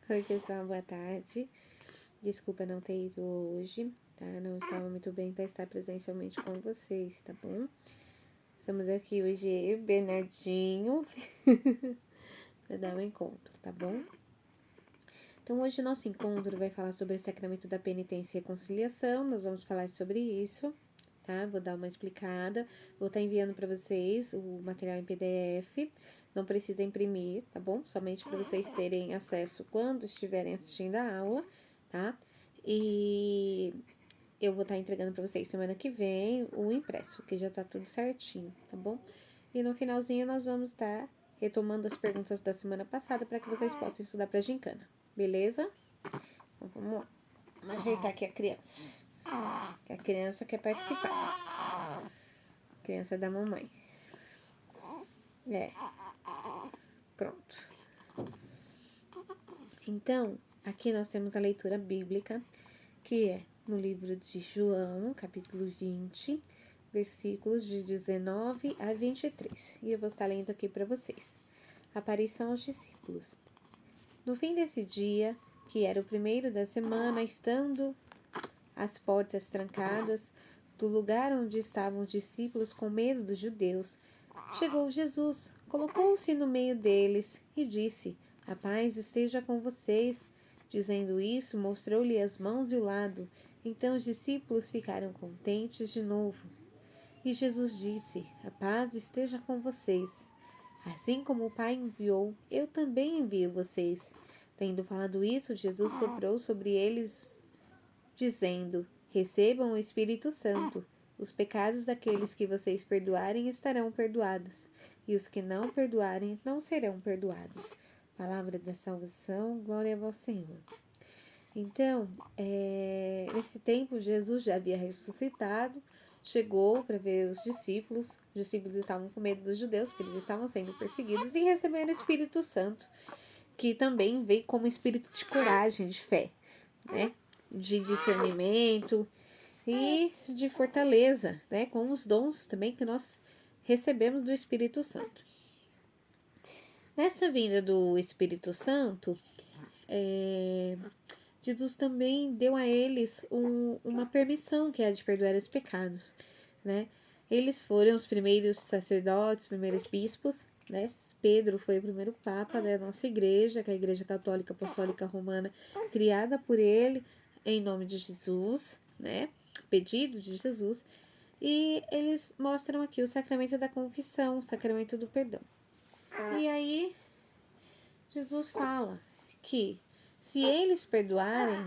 Oi, pessoal, boa tarde. Desculpa não ter ido hoje, tá? Não estava muito bem para estar presencialmente com vocês, tá bom? Estamos aqui hoje, eu, Bernardinho, para dar um encontro, tá bom? Então, hoje nosso encontro vai falar sobre o sacramento da penitência e reconciliação. Nós vamos falar sobre isso, tá? Vou dar uma explicada. Vou estar enviando para vocês o material em PDF. Não precisa imprimir, tá bom? Somente para vocês terem acesso quando estiverem assistindo a aula, tá? E eu vou estar entregando para vocês semana que vem o impresso, que já tá tudo certinho, tá bom? E no finalzinho nós vamos estar retomando as perguntas da semana passada para que vocês possam estudar para gincana, beleza? Então vamos lá. Vamos ajeitar aqui a criança. Que a criança quer participar. A criança da mamãe. Pronto. Então, aqui nós temos a leitura bíblica, que é no livro de João, capítulo 20, versículos de 19 a 23. E eu vou estar lendo aqui para vocês. Aparição aos discípulos. No fim desse dia, que era o primeiro da semana, estando as portas trancadas do lugar onde estavam os discípulos com medo dos judeus, chegou Jesus, colocou-se no meio deles e disse: A paz esteja com vocês. Dizendo isso, mostrou-lhe as mãos e o lado. Então os discípulos ficaram contentes de novo. E Jesus disse: A paz esteja com vocês. Assim como o Pai enviou, eu também envio vocês. Tendo falado isso, Jesus soprou sobre eles, dizendo: Recebam o Espírito Santo. Os pecados daqueles que vocês perdoarem estarão perdoados, e os que não perdoarem não serão perdoados. Palavra da salvação, glória a vós, Senhor. Então, nesse tempo, Jesus já havia ressuscitado, chegou para ver os discípulos. Os discípulos estavam com medo dos judeus, porque eles estavam sendo perseguidos, e receberam o Espírito Santo, que também veio como espírito de coragem, de fé, né? De discernimento e de fortaleza, né? Com os dons também que nós recebemos do Espírito Santo. Nessa vinda do Espírito Santo, Jesus também deu a eles uma permissão, que é a de perdoar os pecados, né? Eles foram os primeiros sacerdotes, primeiros bispos, né? Pedro foi o primeiro papa da nossa igreja, que é a Igreja Católica Apostólica Romana, criada por ele, em nome de Jesus, né? Pedido de Jesus. E eles mostram aqui o sacramento da confissão, o sacramento do perdão. E aí, Jesus fala que se eles perdoarem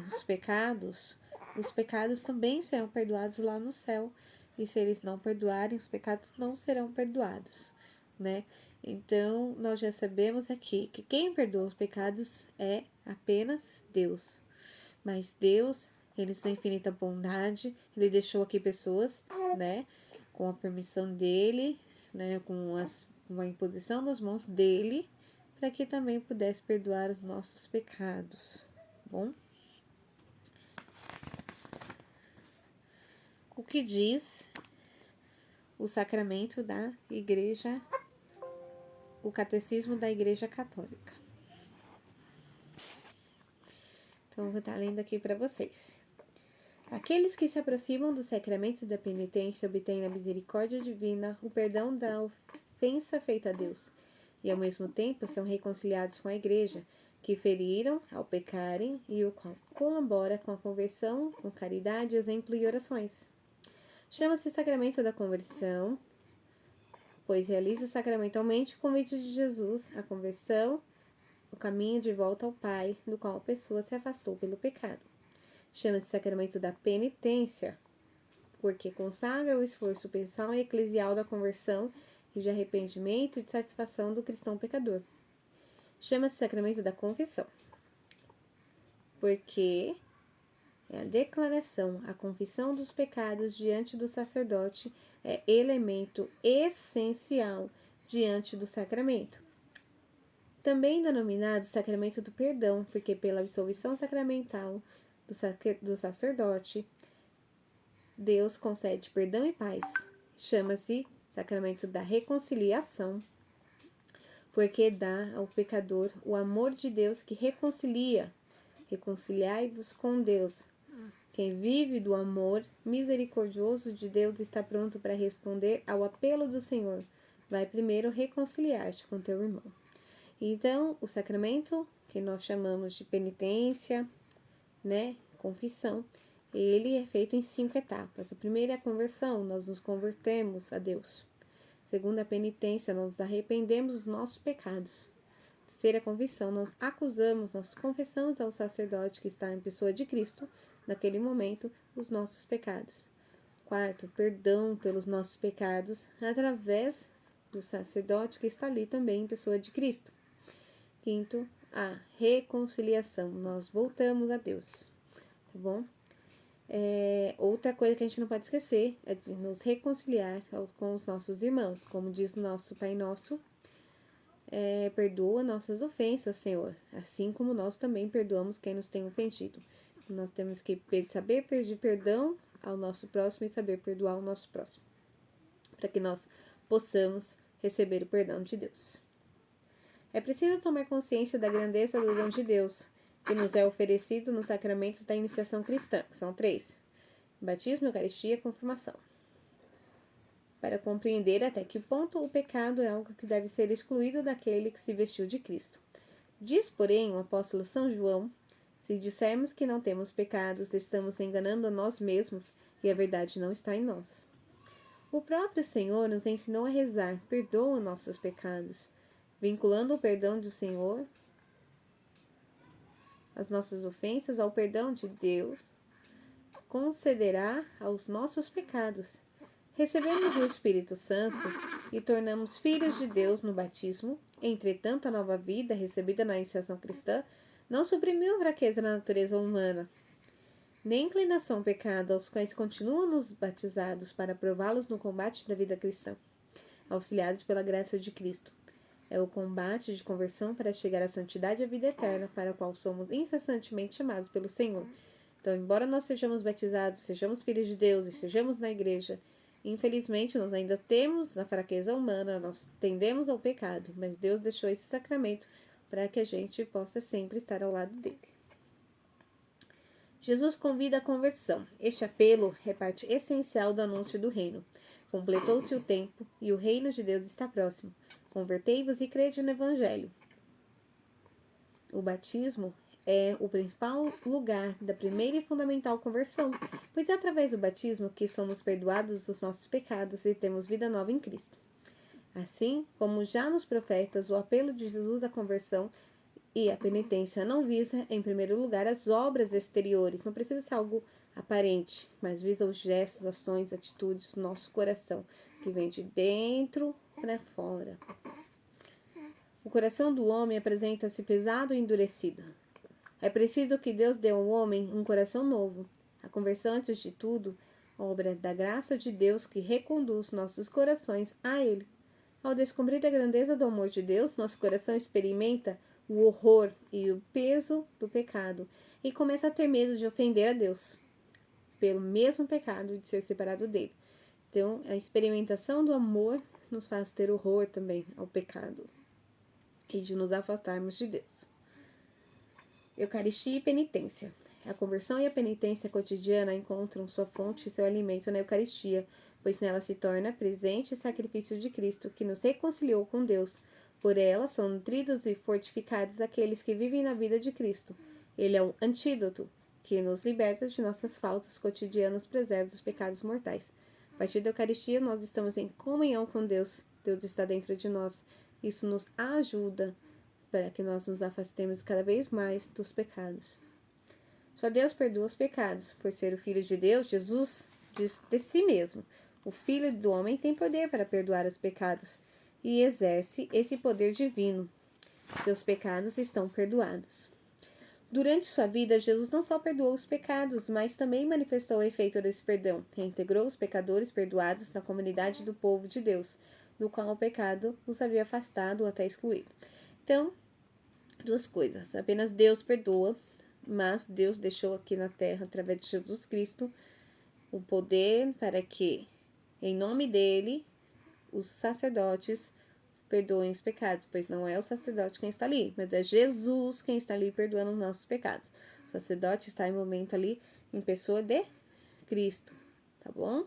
os pecados também serão perdoados lá no céu. E se eles não perdoarem, os pecados não serão perdoados, né? Então, nós já sabemos aqui que quem perdoa os pecados é apenas Deus. Mas Deus, ele, sua infinita bondade, ele deixou aqui pessoas, né? Com a permissão dele, né? Com a imposição das mãos dele, para que também pudesse perdoar os nossos pecados, bom? O que diz o sacramento da Igreja, o Catecismo da Igreja Católica? Então, vou estar lendo aqui para vocês. Aqueles que se aproximam do sacramento da penitência obtêm na misericórdia divina o perdão da ofensa feita a Deus, e ao mesmo tempo são reconciliados com a Igreja, que feriram ao pecarem e o qual colabora com a conversão, com caridade, exemplo e orações. Chama-se sacramento da conversão, pois realiza sacramentalmente o convite de Jesus à conversão, o caminho de volta ao Pai, do qual a pessoa se afastou pelo pecado. Chama-se sacramento da penitência, porque consagra o esforço pessoal e eclesial da conversão e de arrependimento e de satisfação do cristão pecador. Chama-se sacramento da confissão, porque é a declaração, a confissão dos pecados diante do sacerdote é elemento essencial diante do sacramento. Também denominado sacramento do perdão, porque pela absolvição sacramental do sacerdote, Deus concede perdão e paz. Chama-se sacramento da reconciliação, porque dá ao pecador o amor de Deus que reconcilia. Reconciliai-vos com Deus. Quem vive do amor misericordioso de Deus está pronto para responder ao apelo do Senhor. Vai primeiro reconciliar-te com teu irmão. Então, o sacramento, que nós chamamos de penitência, né, confissão, ele é feito em 5 etapas. A primeira é a conversão, nós nos convertemos a Deus. A segunda, a penitência, nós nos arrependemos dos nossos pecados. A terceira, a confissão, nós acusamos, nós confessamos ao sacerdote que está em pessoa de Cristo, naquele momento, os nossos pecados. Quarto, perdão pelos nossos pecados através do sacerdote que está ali também em pessoa de Cristo. Quinto, a reconciliação, nós voltamos a Deus, tá bom? Outra coisa que a gente não pode esquecer é de nos reconciliar com os nossos irmãos, como diz nosso Pai Nosso, perdoa nossas ofensas, Senhor, assim como nós também perdoamos quem nos tem ofendido. Nós temos que saber pedir perdão ao nosso próximo e saber perdoar o nosso próximo, para que nós possamos receber o perdão de Deus. É preciso tomar consciência da grandeza do dom de Deus, que nos é oferecido nos sacramentos da iniciação cristã, que são 3: batismo, eucaristia e confirmação, para compreender até que ponto o pecado é algo que deve ser excluído daquele que se vestiu de Cristo. Diz, porém, o apóstolo São João: se dissermos que não temos pecados, estamos enganando a nós mesmos e a verdade não está em nós. O próprio Senhor nos ensinou a rezar: perdoa nossos pecados, vinculando o perdão do Senhor, as nossas ofensas, ao perdão de Deus, concederá aos nossos pecados. Recebemos o Espírito Santo e tornamos filhos de Deus no batismo. Entretanto, a nova vida recebida na iniciação cristã não suprimiu a fraqueza da natureza humana, nem inclinação ao pecado, aos quais continuam nos batizados para prová-los no combate da vida cristã, auxiliados pela graça de Cristo. É o combate de conversão para chegar à santidade e à vida eterna, para a qual somos incessantemente chamados pelo Senhor. Então, embora nós sejamos batizados, sejamos filhos de Deus e sejamos na igreja, infelizmente nós ainda temos a fraqueza humana, nós tendemos ao pecado, mas Deus deixou esse sacramento para que a gente possa sempre estar ao lado dele. Jesus convida a conversão. Este apelo é parte essencial do anúncio do reino. Completou-se o tempo e o reino de Deus está próximo. Convertei-vos e crede no Evangelho. O batismo é o principal lugar da primeira e fundamental conversão, pois é através do batismo que somos perdoados dos nossos pecados e temos vida nova em Cristo. Assim como já nos profetas, o apelo de Jesus à conversão e a penitência não visa, em primeiro lugar, as obras exteriores, não precisa ser algo aparente, mas visa os gestos, ações, atitudes do nosso coração, que vem de dentro para fora. O coração do homem apresenta-se pesado e endurecido. É preciso que Deus dê ao homem um coração novo. A conversão, antes de tudo, obra da graça de Deus que reconduz nossos corações a Ele. Ao descobrir a grandeza do amor de Deus, nosso coração experimenta o horror e o peso do pecado e começa a ter medo de ofender a Deus pelo mesmo pecado de ser separado dele. Então, a experimentação do amor nos faz ter horror também ao pecado e de nos afastarmos de Deus. Eucaristia e penitência. A conversão e a penitência cotidiana encontram sua fonte e seu alimento na Eucaristia, pois nela se torna presente o sacrifício de Cristo, que nos reconciliou com Deus. Por ela são nutridos e fortificados aqueles que vivem na vida de Cristo. Ele é um antídoto que nos liberta de nossas faltas cotidianas, preserva dos pecados mortais. A partir da Eucaristia, nós estamos em comunhão com Deus. Deus está dentro de nós. Isso nos ajuda para que nós nos afastemos cada vez mais dos pecados. Só Deus perdoa os pecados. Por ser o Filho de Deus, Jesus diz de si mesmo: o Filho do Homem tem poder para perdoar os pecados e exerce esse poder divino. Seus pecados estão perdoados. Durante sua vida, Jesus não só perdoou os pecados, mas também manifestou o efeito desse perdão. Reintegrou os pecadores perdoados na comunidade do povo de Deus, do qual o pecado os havia afastado ou até excluído. Então, duas coisas. Apenas Deus perdoa, mas Deus deixou aqui na terra, através de Jesus Cristo, o poder para que, em nome dele, os sacerdotes perdoem os pecados, pois não é o sacerdote quem está ali, mas é Jesus quem está ali perdoando os nossos pecados. O sacerdote está em momento ali em pessoa de Cristo, tá bom?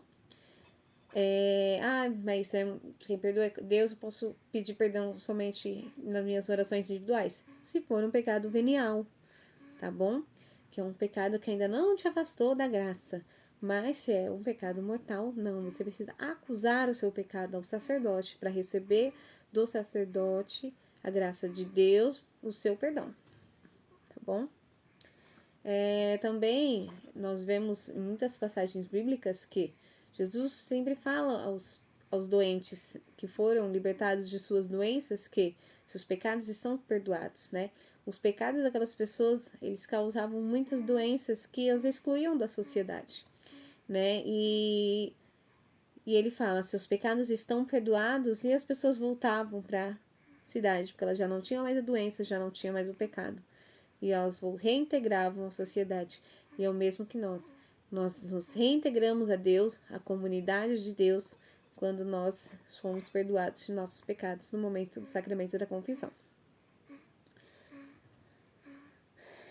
Mas quem perdoa é Deus, eu posso pedir perdão somente nas minhas orações individuais? Se for um pecado venial, tá bom? Que é um pecado que ainda não te afastou da graça. Mas se é um pecado mortal, não. Você precisa acusar o seu pecado ao sacerdote para receber do sacerdote a graça de Deus, o seu perdão, tá bom? Também nós vemos em muitas passagens bíblicas que Jesus sempre fala aos doentes que foram libertados de suas doenças que seus pecados estão perdoados, né? Os pecados daquelas pessoas, eles causavam muitas doenças que as excluíam da sociedade, né? E ele fala, seus pecados estão perdoados, e as pessoas voltavam para a cidade, porque elas já não tinham mais a doença, já não tinham mais o pecado. E elas reintegravam a sociedade. E é o mesmo que nós. Nós nos reintegramos a Deus, a comunidade de Deus, quando nós somos perdoados de nossos pecados no momento do sacramento da confissão.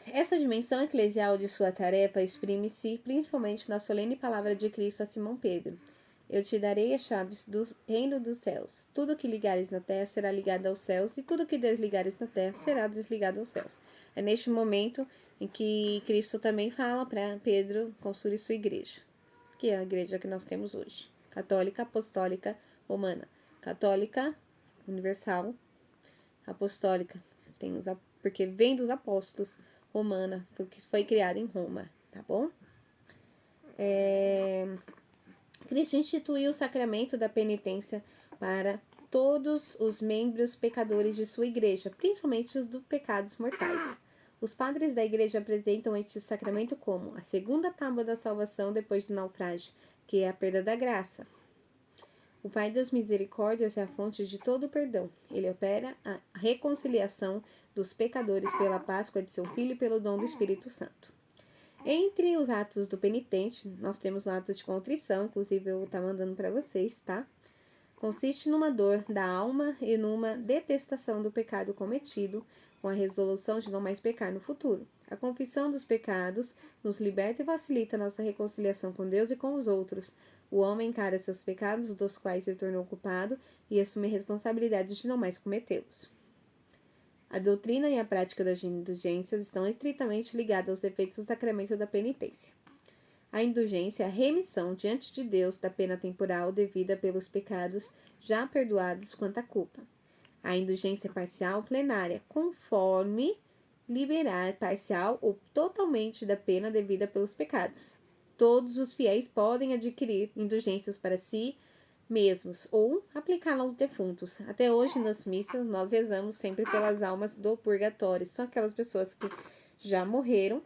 Essa dimensão eclesial de sua tarefa exprime-se principalmente na solene palavra de Cristo a Simão Pedro. Eu te darei as chaves do reino dos céus. Tudo que ligares na terra será ligado aos céus, e tudo que desligares na terra será desligado aos céus. É neste momento em que Cristo também fala para Pedro construir sua igreja, que é a igreja que nós temos hoje. Católica, apostólica, romana. Católica, universal, apostólica, porque vem dos apóstolos, romana, porque foi criada em Roma, tá bom? Cristo instituiu o sacramento da penitência para todos os membros pecadores de sua igreja, principalmente os dos pecados mortais. Os padres da igreja apresentam este sacramento como a segunda tábua da salvação depois do naufrágio, que é a perda da graça. O Pai das Misericórdias é a fonte de todo o perdão. Ele opera a reconciliação dos pecadores pela Páscoa de seu Filho e pelo dom do Espírito Santo. Entre os atos do penitente, nós temos o ato de contrição, inclusive eu vou estar mandando para vocês, tá? Consiste numa dor da alma e numa detestação do pecado cometido, com a resolução de não mais pecar no futuro. A confissão dos pecados nos liberta e facilita a nossa reconciliação com Deus e com os outros. O homem encara seus pecados, dos quais se tornou culpado, e assume a responsabilidade de não mais cometê-los. A doutrina e a prática das indulgências estão estritamente ligadas aos efeitos do sacramento da penitência. A indulgência é a remissão diante de Deus da pena temporal devida pelos pecados já perdoados quanto à culpa. A indulgência é parcial plenária, conforme liberar parcial ou totalmente da pena devida pelos pecados. Todos os fiéis podem adquirir indulgências para si mesmos ou aplicá-la aos defuntos. Até hoje, nas missas, nós rezamos sempre pelas almas do purgatório. São aquelas pessoas que já morreram,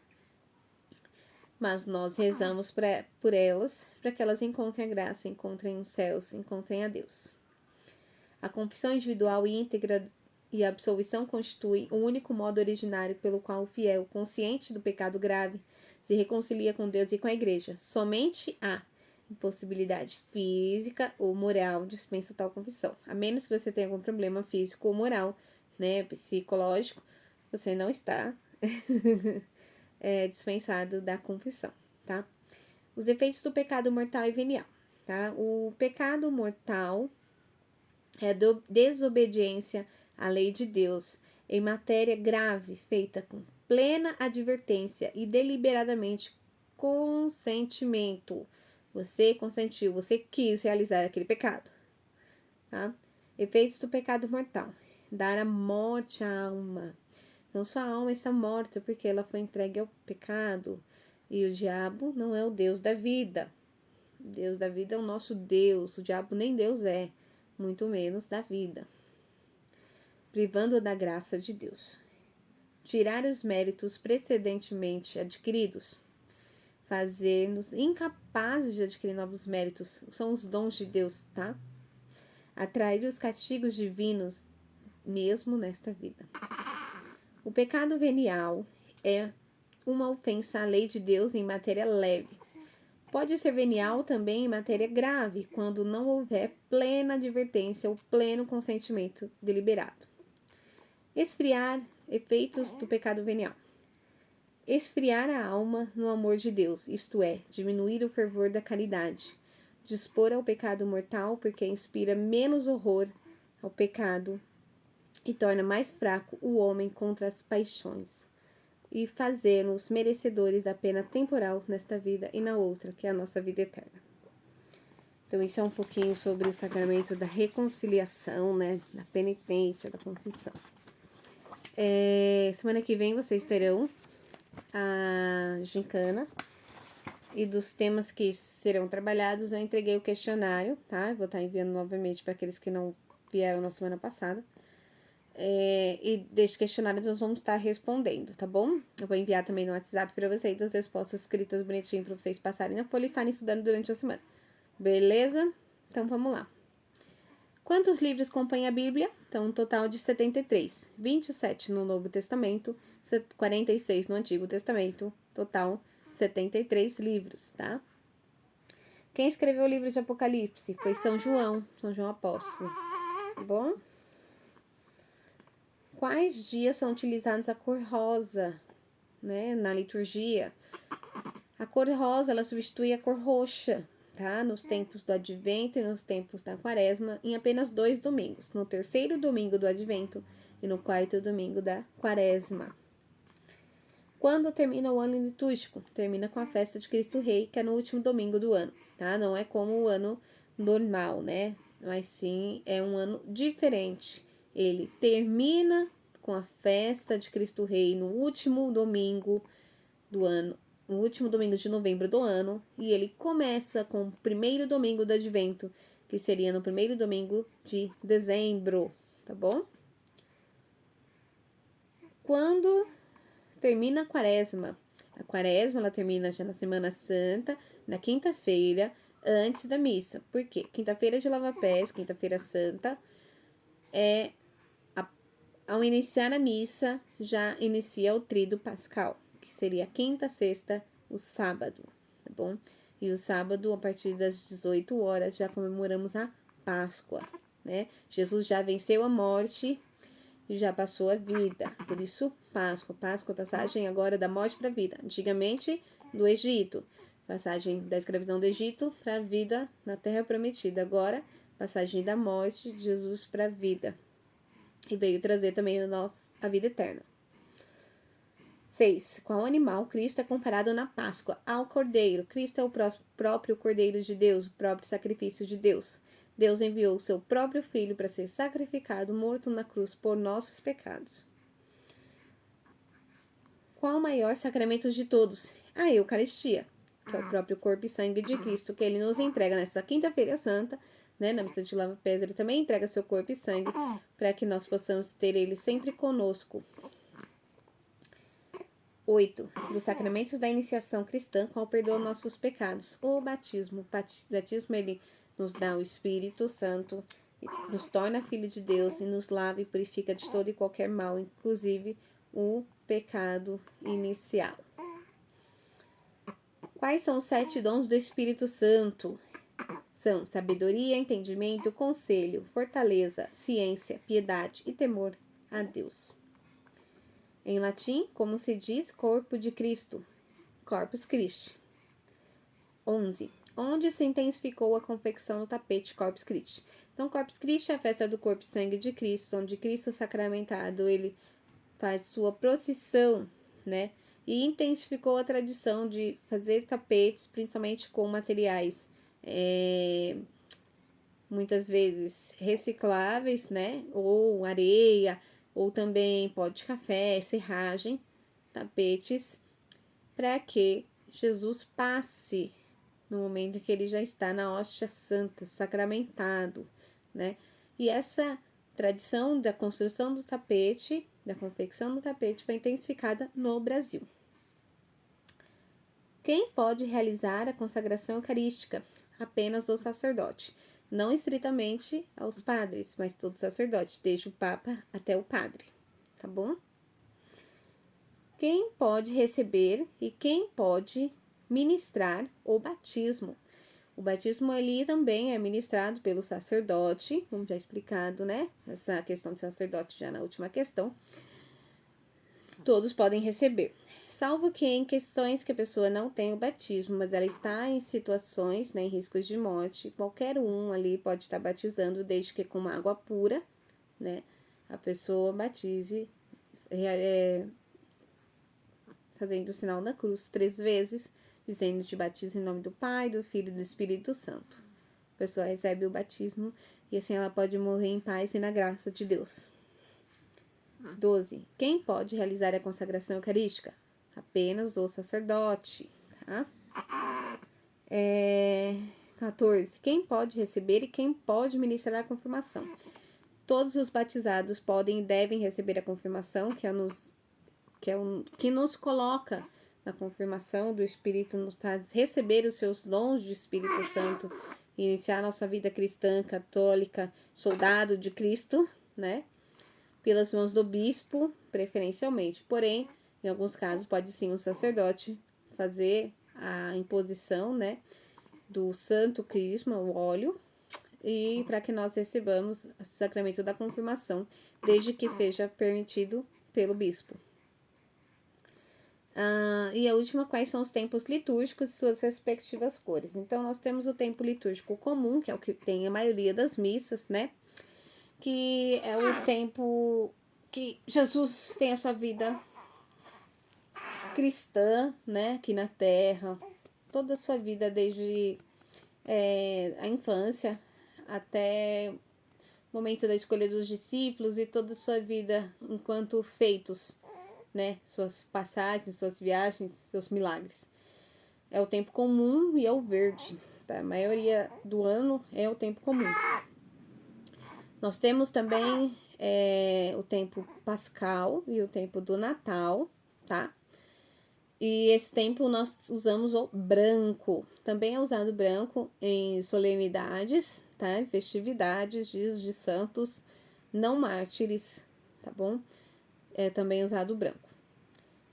mas nós rezamos por elas, para que elas encontrem a graça, encontrem os céus, encontrem a Deus. A confissão individual e íntegra e a absolvição constituem o único modo originário pelo qual o fiel, consciente do pecado grave, se reconcilia com Deus e com a Igreja. Somente a impossibilidade física ou moral dispensa tal confissão. A menos que você tenha algum problema físico ou moral, né, psicológico, você não está dispensado da confissão, tá? Os efeitos do pecado mortal e venial, tá? O pecado mortal é a desobediência à lei de Deus em matéria grave, feita com plena advertência e deliberadamente consentimento. Você consentiu, você quis realizar aquele pecado, tá? Efeitos do pecado mortal: dar a morte à alma. Então, sua alma está morta porque ela foi entregue ao pecado. E o diabo não é o Deus da vida. O Deus da vida é o nosso Deus. O diabo nem Deus é, muito menos da vida. Privando da graça de Deus. Tirar os méritos precedentemente adquiridos. Fazer-nos incapazes de adquirir novos méritos. São os dons de Deus, tá? Atrair os castigos divinos, mesmo nesta vida. O pecado venial é uma ofensa à lei de Deus em matéria leve. Pode ser venial também em matéria grave, quando não houver plena advertência ou pleno consentimento deliberado. Esfriar, efeitos do pecado venial. Esfriar a alma no amor de Deus, isto é, diminuir o fervor da caridade. Dispor ao pecado mortal, porque inspira menos horror ao pecado e torna mais fraco o homem contra as paixões. E fazer-nos merecedores da pena temporal nesta vida e na outra, que é a nossa vida eterna. Então, isso é um pouquinho sobre o sacramento da reconciliação, né? Da penitência, da confissão. Semana que vem vocês terão a gincana. E dos temas que serão trabalhados, eu entreguei o questionário, tá? Eu vou estar enviando novamente para aqueles que não vieram na semana passada. E deste questionário nós vamos estar respondendo, tá bom? Eu vou enviar também no WhatsApp para vocês as respostas escritas bonitinho para vocês passarem na folha e estarem estudando durante a semana. Beleza? Então vamos lá. Quantos livros compõem a Bíblia? Então, um total de 73. 27 no Novo Testamento, 46 no Antigo Testamento, total 73 livros, tá? Quem escreveu o livro de Apocalipse? Foi São João Apóstolo, tá bom? Quais dias são utilizados a cor rosa, né, na liturgia? A cor rosa, ela substitui a cor roxa, tá? Nos tempos do Advento e nos tempos da Quaresma, em apenas 2 domingos, no terceiro domingo do Advento e no quarto domingo da Quaresma. Quando termina o ano litúrgico? Termina com a festa de Cristo Rei, que é no último domingo do ano, tá? Não é como o ano normal, né? Mas sim, é um ano diferente. Ele termina com a festa de Cristo Rei no último domingo do ano, no último domingo de novembro do ano, e ele começa com o primeiro domingo do Advento, que seria no primeiro domingo de dezembro, tá bom? Quando termina a Quaresma? A Quaresma, ela termina já na Semana Santa, na quinta-feira, antes da missa. Por quê? Quinta-feira de lava-pés, quinta-feira santa, ao iniciar a missa, já inicia o tríduo pascal, que seria a quinta, sexta, o sábado, tá bom? E o sábado, a partir das 18 horas, já comemoramos a Páscoa, né? Jesus já venceu a morte e já passou a vida. Por isso, Páscoa. Páscoa é passagem agora da morte para a vida. Antigamente, do Egito. Passagem da escravidão do Egito para a vida na Terra Prometida. Agora, passagem da morte de Jesus para a vida. E veio trazer também a vida eterna. 6. Qual animal Cristo é comparado na Páscoa? Ao Cordeiro. Cristo é o próprio Cordeiro de Deus, o próprio sacrifício de Deus. Deus enviou o seu próprio Filho para ser sacrificado, morto na cruz por nossos pecados. Qual o maior sacramento de todos? A Eucaristia, que é o próprio corpo e sangue de Cristo, que ele nos entrega nessa quinta-feira santa, né? Na missa de lava-pés, ele também entrega seu corpo e sangue para que nós possamos ter ele sempre conosco. 8. Dos sacramentos da iniciação cristã, qual perdoa nossos pecados? O batismo. O batismo, ele nos dá o Espírito Santo, nos torna filho de Deus e nos lava e purifica de todo e qualquer mal, inclusive o pecado inicial. Quais são os 7 dons do Espírito Santo? São sabedoria, entendimento, conselho, fortaleza, ciência, piedade e temor a Deus. Em latim, como se diz corpo de Cristo? Corpus Christi. 11. Onde se intensificou a confecção do tapete Corpus Christi? Então, Corpus Christi é a festa do corpo e sangue de Cristo, onde Cristo sacramentado, ele faz sua procissão, né? E intensificou a tradição de fazer tapetes, principalmente com materiais muitas vezes recicláveis, né? Ou areia, ou também pó de café, serragem, tapetes, para que Jesus passe no momento que ele já está na hóstia santa, sacramentado, né? E essa tradição da construção do tapete, da confecção do tapete, foi intensificada no Brasil. Quem pode realizar a consagração eucarística? Apenas o sacerdote. Não estritamente aos padres, mas todo sacerdote, desde o Papa até o padre, tá bom? Quem pode receber e quem pode ministrar o batismo. O batismo ali também é ministrado pelo sacerdote, como já explicado, né? Essa questão de sacerdote já na última questão. Todos podem receber. Salvo que em questões que a pessoa não tem o batismo, mas ela está em situações, né, em riscos de morte, qualquer um ali pode estar batizando, desde que com uma água pura, né, a pessoa batize, fazendo o sinal da cruz 3 vezes, dizendo de batismo em nome do Pai, do Filho e do Espírito Santo. A pessoa recebe o batismo e assim ela pode morrer em paz e na graça de Deus. 12. Quem pode realizar a consagração eucarística? Apenas o sacerdote, tá? 14. Quem pode receber e quem pode ministrar a confirmação? Todos os batizados podem e devem receber a confirmação, que nos coloca na confirmação do Espírito, nos faz receber os seus dons de Espírito Santo, iniciar nossa vida cristã, católica, soldado de Cristo, né? Pelas mãos do bispo, preferencialmente. Porém, em alguns casos, pode sim um sacerdote fazer a imposição, né, do santo crisma, o óleo, e para que nós recebamos o sacramento da confirmação, desde que seja permitido pelo bispo. E a última, quais são os tempos litúrgicos e suas respectivas cores? Então, nós temos o tempo litúrgico comum, que é o que tem a maioria das missas, né? Que é o tempo que Jesus tem a sua vida cristã, né, aqui na Terra, toda a sua vida desde a infância até o momento da escolha dos discípulos e toda a sua vida enquanto feitos, né, suas passagens, suas viagens, seus milagres. É o tempo comum e é o verde, tá? A maioria do ano é o tempo comum. Nós temos também o tempo pascal e o tempo do Natal, tá? E esse tempo nós usamos o branco. Também é usado branco em solenidades, tá? Em festividades, dias de santos não mártires, tá bom? É também usado o branco.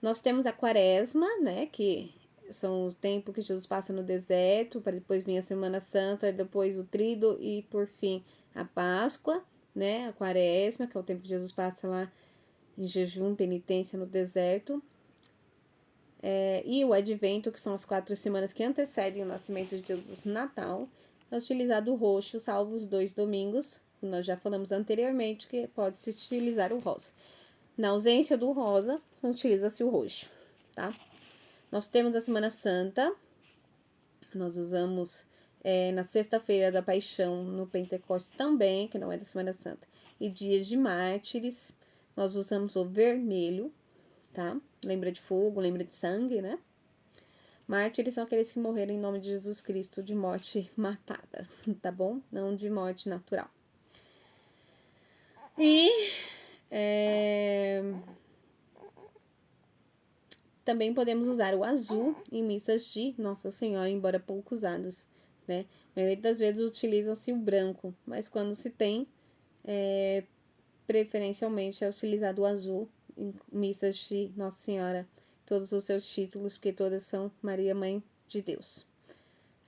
Nós temos a quaresma, né? Que são o tempo que Jesus passa no deserto, para depois vir a Semana Santa, depois o Tríduo e, por fim, a Páscoa, né? A quaresma, que é o tempo que Jesus passa lá em jejum, penitência no deserto. E o advento, que são as 4 semanas que antecedem o nascimento de Jesus no Natal. É utilizado o roxo, salvo os 2 domingos, que nós já falamos anteriormente, que pode-se utilizar o rosa. Na ausência do rosa, utiliza-se o roxo, tá? Nós temos a Semana Santa, nós usamos na sexta-feira da Paixão, no Pentecostes também, que não é da Semana Santa, e dias de mártires, nós usamos o vermelho, tá? Lembra de fogo, lembra de sangue, né? Mártires são aqueles que morreram em nome de Jesus Cristo de morte matada, tá bom? Não de morte natural. E também podemos usar o azul em missas de Nossa Senhora, embora pouco usadas, né? A maioria das vezes utilizam-se o branco, mas quando se tem, preferencialmente é utilizado o azul em missas de Nossa Senhora, todos os seus títulos, porque todas são Maria, Mãe de Deus.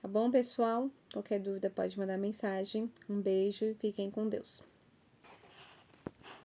Tá bom, pessoal? Qualquer dúvida pode mandar mensagem. Um beijo e fiquem com Deus.